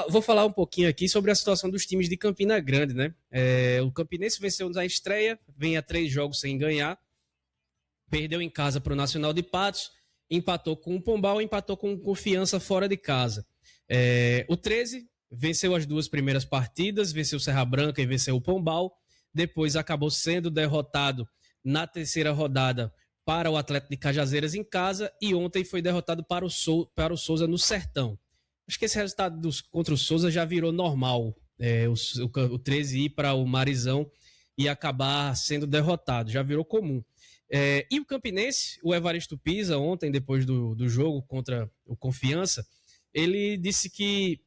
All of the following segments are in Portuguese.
Vou falar um pouquinho aqui sobre a situação dos times de Campina Grande, né? O Campinense venceu na estreia, vem a 3 jogos sem ganhar, perdeu em casa para o Nacional de Patos, empatou com o Pombal, empatou com Confiança fora de casa. O 13 venceu as 2 primeiras partidas, venceu o Serra Branca e venceu o Pombal, depois acabou sendo derrotado na 3ª rodada para o Atlético de Cajazeiras em casa e ontem foi derrotado para o Souza no Sertão. Acho que esse resultado contra o Souza já virou normal, o 13 ir para o Marizão e acabar sendo derrotado, já virou comum. E o Campinense, o Evaristo Pisa, ontem, depois do jogo contra o Confiança, ele disse que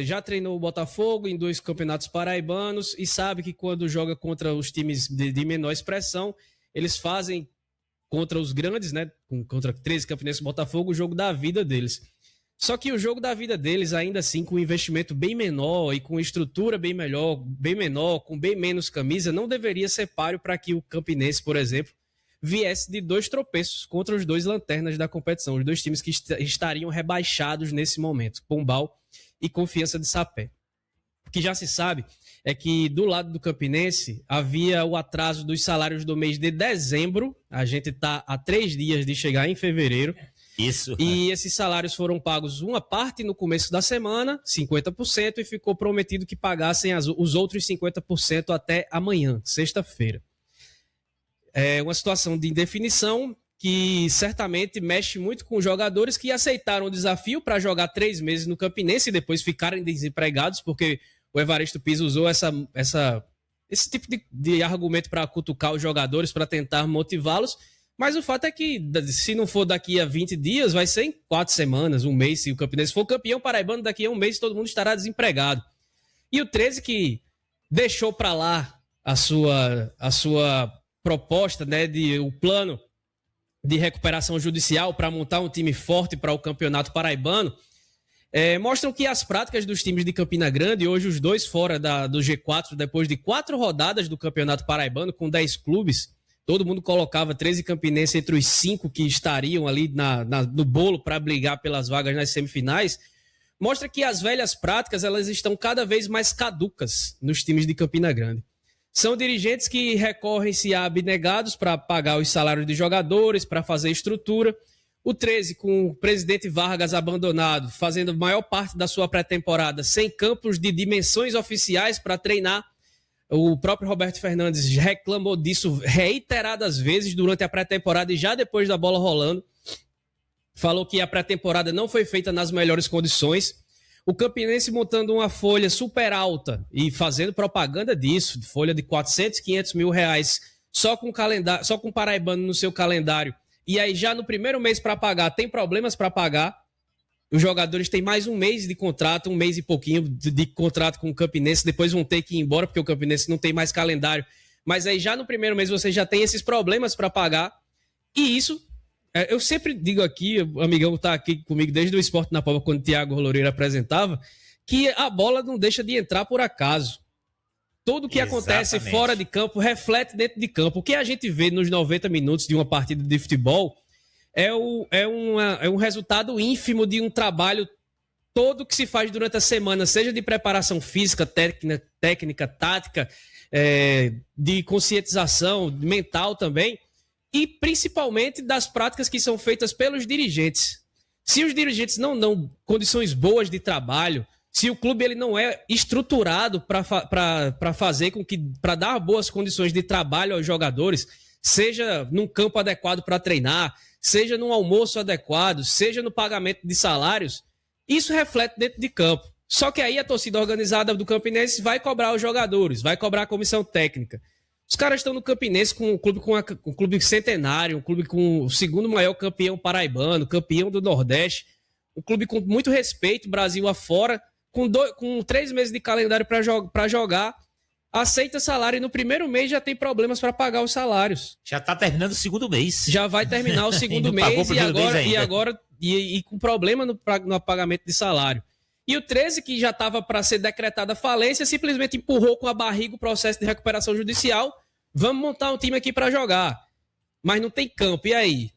já treinou o Botafogo em 2 campeonatos paraibanos e sabe que quando joga contra os times de menor expressão, eles fazem contra os grandes, né, contra 13 Campinense e Botafogo, o jogo da vida deles. Só que o jogo da vida deles, ainda assim, com um investimento bem menor e com estrutura bem menor, com bem menos camisa, não deveria ser páreo para que o Campinense, por exemplo, viesse de 2 tropeços contra os 2 lanternas da competição, os 2 times que estariam rebaixados nesse momento, Pombal e Confiança de Sapé. O que já se sabe é que do lado do Campinense havia o atraso dos salários do mês de dezembro, a gente está a 3 dias de chegar em fevereiro. Isso. E esses salários foram pagos uma parte no começo da semana, 50%, e ficou prometido que pagassem os outros 50% até amanhã, sexta-feira. É uma situação de indefinição que certamente mexe muito com os jogadores que aceitaram o desafio para jogar 3 meses no Campinense e depois ficarem desempregados, porque o Evaristo Pisa usou esse tipo de argumento para cutucar os jogadores, para tentar motivá-los. Mas o fato é que, se não for daqui a 20 dias, vai ser em 4 semanas, um mês. Se o Campinense for campeão paraibano, daqui a um mês todo mundo estará desempregado. E o 13 que deixou para lá a sua proposta, né, o plano de recuperação judicial para montar um time forte para o campeonato paraibano, mostram que as práticas dos times de Campina Grande, hoje os 2 fora do G4, depois de 4 rodadas do campeonato paraibano, com 10 clubes, todo mundo colocava 13 Campinense entre os 5 que estariam ali no bolo para brigar pelas vagas nas semifinais, mostra que as velhas práticas elas estão cada vez mais caducas nos times de Campina Grande. São dirigentes que recorrem-se a abnegados para pagar os salários de jogadores, para fazer estrutura. O 13, com o presidente Vargas abandonado, fazendo a maior parte da sua pré-temporada sem campos de dimensões oficiais para treinar. O próprio Roberto Fernandes reclamou disso reiteradas vezes durante a pré-temporada e já depois da bola rolando. Falou que a pré-temporada não foi feita nas melhores condições. O Campinense montando uma folha super alta e fazendo propaganda disso, folha de 400, 500 mil reais, só com paraibano no seu calendário. E aí já no primeiro mês para pagar, tem problemas para pagar. Os jogadores têm mais um mês de contrato, um mês e pouquinho de contrato com o Campinense, depois vão ter que ir embora porque o Campinense não tem mais calendário. Mas aí já no primeiro mês você já tem esses problemas para pagar. E isso, eu sempre digo aqui, o amigão está aqui comigo desde o Esporte na Palma, quando o Thiago Loureiro apresentava, que a bola não deixa de entrar por acaso. Tudo que acontece fora de campo reflete dentro de campo. O que a gente vê nos 90 minutos de uma partida de futebol é um resultado ínfimo de um trabalho todo que se faz durante a semana, seja de preparação física, técnica, tática, de conscientização, mental também, e principalmente das práticas que são feitas pelos dirigentes. Se os dirigentes não dão condições boas de trabalho, se o clube ele não é estruturado para fazer com que, para dar boas condições de trabalho aos jogadores, seja num campo adequado para treinar, seja num almoço adequado, seja no pagamento de salários, isso reflete dentro de campo. Só que aí a torcida organizada do Campinense vai cobrar os jogadores, vai cobrar a comissão técnica. Os caras estão no Campinense com um clube centenário, um clube com o 2º maior campeão paraibano, campeão do Nordeste, um clube com muito respeito, Brasil afora, com 3 meses de calendário para jogar, aceita salário e no primeiro mês já tem problemas para pagar os salários. Já está terminando o 2º mês. Já vai terminar o 2º mês e com problema no pagamento de salário. E o 13, que já estava para ser decretada falência, simplesmente empurrou com a barriga o processo de recuperação judicial. Vamos montar um time aqui para jogar. Mas não tem campo. E aí?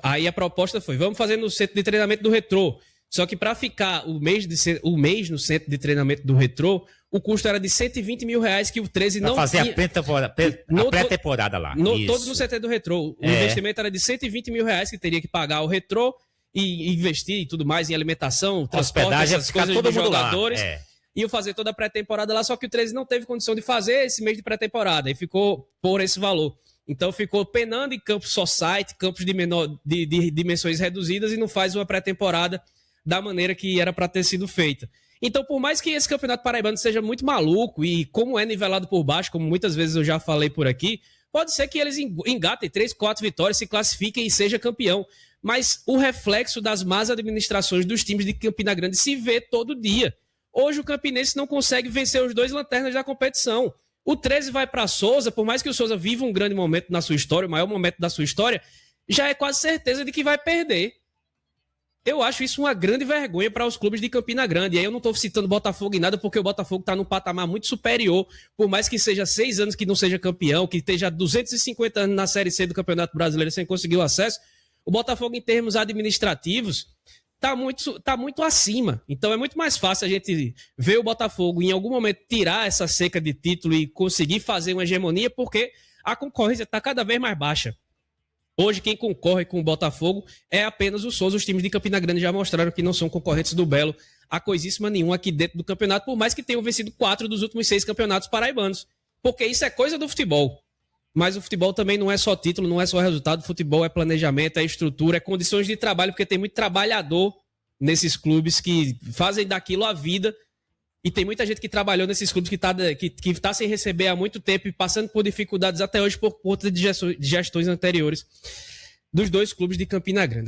Aí a proposta foi, vamos fazer no centro de treinamento do Retrô. Só que para ficar o mês no centro de treinamento do Retrô, o custo era de R$120 mil que o 13 não fazer tinha. A pré-temporada lá. Todo no CT do Retrô. O investimento era de R$120 mil que teria que pagar o Retrô e investir e tudo mais em alimentação, transporte, essas coisas dos jogadores. Iam fazer toda a pré-temporada lá, só que o 13 não teve condição de fazer esse mês de pré-temporada e ficou por esse valor. Então ficou penando em campos society, campos de dimensões reduzidas e não faz uma pré-temporada da maneira que era para ter sido feita. Então, por mais que esse campeonato paraibano seja muito maluco e como é nivelado por baixo, como muitas vezes eu já falei por aqui, pode ser que eles engatem 3, 4 vitórias, se classifiquem e seja campeão. Mas o reflexo das más administrações dos times de Campina Grande se vê todo dia. Hoje o Campinense não consegue vencer os 2 lanternas da competição. O 13 vai para Souza, por mais que o Souza viva um grande momento na sua história, o maior momento da sua história, já é quase certeza de que vai perder. Eu acho isso uma grande vergonha para os clubes de Campina Grande. E aí eu não estou citando Botafogo em nada, porque o Botafogo está num patamar muito superior, por mais que seja 6 anos que não seja campeão, que esteja 250 anos na Série C do Campeonato Brasileiro sem conseguir o acesso. O Botafogo, em termos administrativos, tá muito acima. Então é muito mais fácil a gente ver o Botafogo em algum momento tirar essa seca de título e conseguir fazer uma hegemonia, porque a concorrência está cada vez mais baixa. Hoje quem concorre com o Botafogo é apenas o Souza. Os times de Campina Grande já mostraram que não são concorrentes do Belo a coisíssima nenhuma aqui dentro do campeonato, por mais que tenham vencido 4 dos últimos 6 campeonatos paraibanos. Porque isso é coisa do futebol. Mas o futebol também não é só título, não é só resultado. O futebol é planejamento, é estrutura, é condições de trabalho, porque tem muito trabalhador nesses clubes que fazem daquilo a vida. E tem muita gente que trabalhou nesses clubes que tá sem receber há muito tempo e passando por dificuldades até hoje por conta de gestões anteriores dos 2 clubes de Campina Grande.